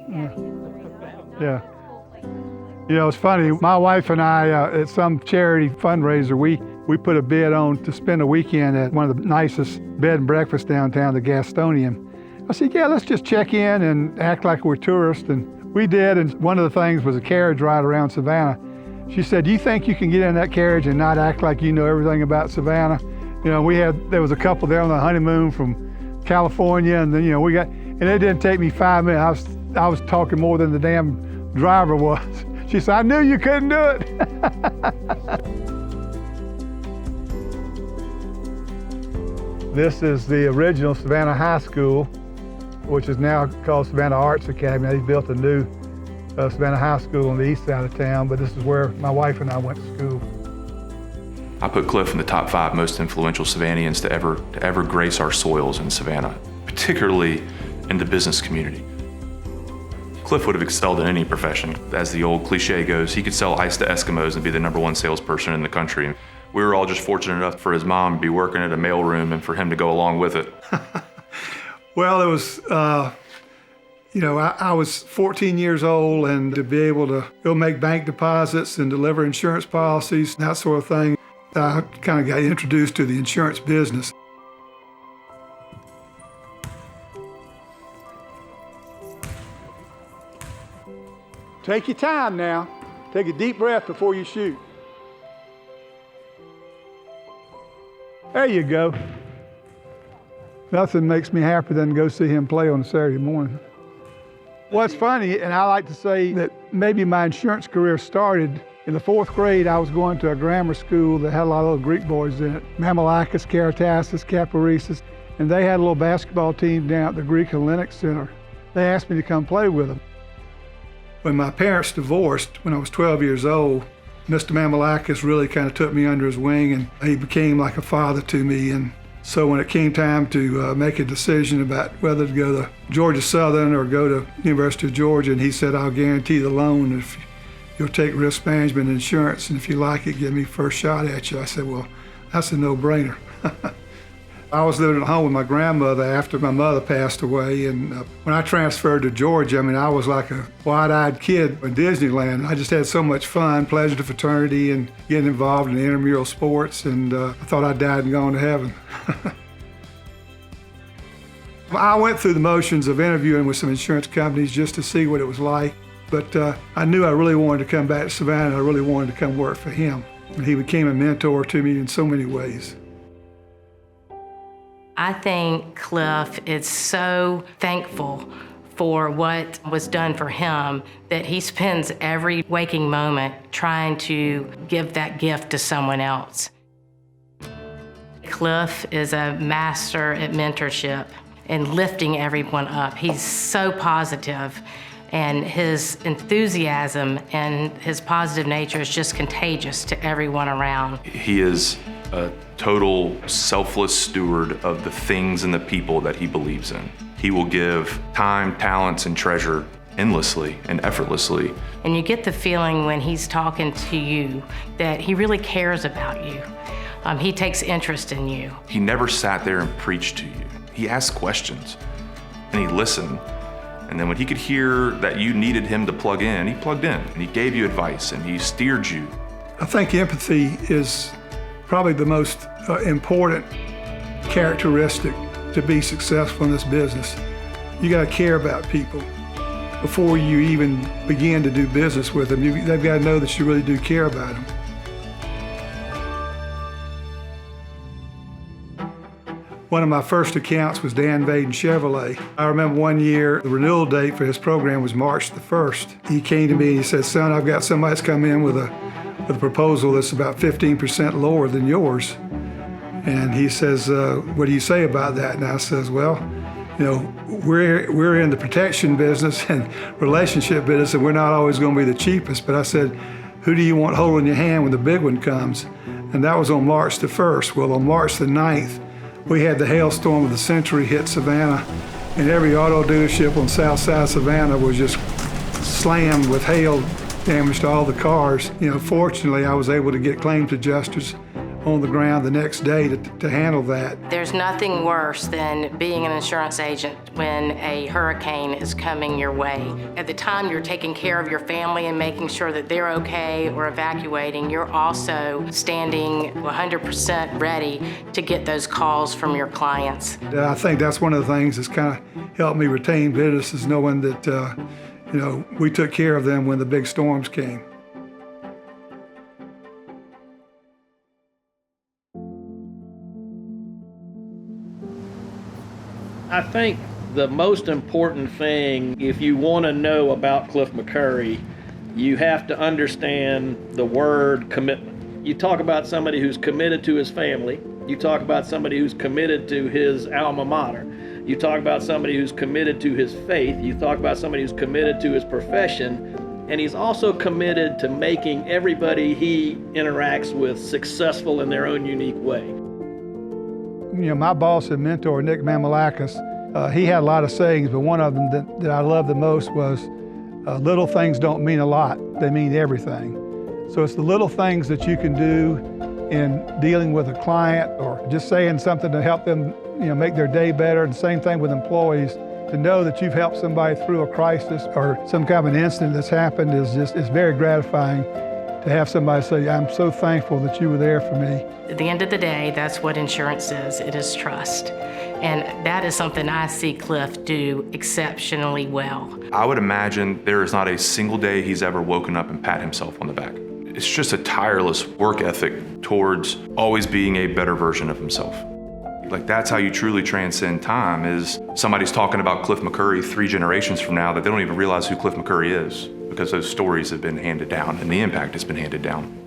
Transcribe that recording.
Yeah. You know, it's funny, my wife and I, at some charity fundraiser, we put a bid on to spend a weekend at one of the nicest bed and breakfasts downtown, the Gastonian. I said, yeah, let's just check in and act like we're tourists. And we did, and one of the things was a carriage ride around Savannah. She said, do you think you can get in that carriage and not act like you know everything about Savannah? You know, there was a couple there on the honeymoon from California, and then, you know, and it didn't take me 5 minutes. I was talking more than the damn driver was. She said, I knew you couldn't do it. This is the original Savannah High School, which is now called Savannah Arts Academy. They built a new Savannah High School on the east side of town, but this is where my wife and I went to school. I put Cliff in the top 5 most influential Savannians to ever grace our soils in Savannah, particularly in the business community. Cliff would have excelled in any profession. As the old cliche goes, he could sell ice to Eskimos and be the #1 salesperson in the country. We were all just fortunate enough for his mom to be working at a mailroom and for him to go along with it. Well, it was, you know, I was 14 years old, and to be able to go make bank deposits and deliver insurance policies, that sort of thing, I kind of got introduced to the insurance business. Take your time now. Take a deep breath before you shoot. There you go. Nothing makes me happier than to go see him play on a Saturday morning. What's funny, and I like to say that maybe my insurance career started in the 4th grade. I was going to a grammar school that had a lot of little Greek boys in it, Mammalakis, Karatassis, Kaparesis, and they had a little basketball team down at the Greek Hellenic Center. They asked me to come play with them. When my parents divorced, when I was 12 years old, Mr. Mammalakis really kind of took me under his wing, and he became like a father to me. And so when it came time to make a decision about whether to go to Georgia Southern or go to University of Georgia, and he said, I'll guarantee the loan if you'll take risk management insurance, and if you like it, give me first shot at you. I said, well, that's a no-brainer. I was living at home with my grandmother after my mother passed away, and when I transferred to Georgia, I mean, I was like a wide-eyed kid in Disneyland. I just had so much fun, pleasure to fraternity, and getting involved in intramural sports, and I thought I died and gone to heaven. I went through the motions of interviewing with some insurance companies just to see what it was like, but I knew I really wanted to come back to Savannah. I really wanted to come work for him. And he became a mentor to me in so many ways. I think Cliff is so thankful for what was done for him that he spends every waking moment trying to give that gift to someone else. Cliff is a master at mentorship and lifting everyone up. He's so positive, and his enthusiasm and his positive nature is just contagious to everyone around. He is a total selfless steward of the things and the people that he believes in. He will give time, talents, and treasure endlessly and effortlessly. And you get the feeling when he's talking to you that he really cares about you. He takes interest in you. He never sat there and preached to you. He asked questions, and he listened. And then when he could hear that you needed him to plug in, he plugged in, and he gave you advice, and he steered you. I think empathy is probably the most important characteristic to be successful in this business. You got to care about people before you even begin to do business with them. They've got to know that you really do care about them. One of my first accounts was Dan Vaden Chevrolet. I remember one year, the renewal date for his program was March the 1st. He came to me and he said, son, I've got somebody that's come in with a proposal that's about 15% lower than yours. And he says, what do you say about that? And I says, well, you know, we're in the protection business and relationship business, and we're not always going to be the cheapest. But I said, who do you want holding your hand when the big one comes? And that was on March the 1st. Well, on March the 9th, we had the hailstorm of the century hit Savannah, and every auto dealership on south side Savannah was just slammed with hail, damage to all the cars. You know, fortunately, I was able to get claims adjusters on the ground the next day to handle that. There's nothing worse than being an insurance agent when a hurricane is coming your way. At the time you're taking care of your family and making sure that they're okay or evacuating, you're also standing 100% ready to get those calls from your clients. I think that's one of the things that's kind of helped me retain business, is knowing that we took care of them when the big storms came. I think the most important thing, if you want to know about Cliff McCurry, you have to understand the word commitment. You talk about somebody who's committed to his family. You talk about somebody who's committed to his alma mater. You talk about somebody who's committed to his faith. You talk about somebody who's committed to his profession. And he's also committed to making everybody he interacts with successful in their own unique way. My boss and mentor, Nick Mamalakis, he had a lot of sayings, but one of them that I loved the most was, little things don't mean a lot, they mean everything. So it's the little things that you can do in dealing with a client, or just saying something to help them make their day better. And same thing with employees. To know that you've helped somebody through a crisis or some kind of an incident that's happened is very gratifying. To have somebody say, I'm so thankful that you were there for me. At the end of the day, that's what insurance is. It is trust. And that is something I see Cliff do exceptionally well. I would imagine there is not a single day he's ever woken up and pat himself on the back. It's just a tireless work ethic towards always being a better version of himself. Like, that's how you truly transcend time, is somebody's talking about Cliff McCurry 3 generations from now that they don't even realize who Cliff McCurry is, because those stories have been handed down and the impact has been handed down.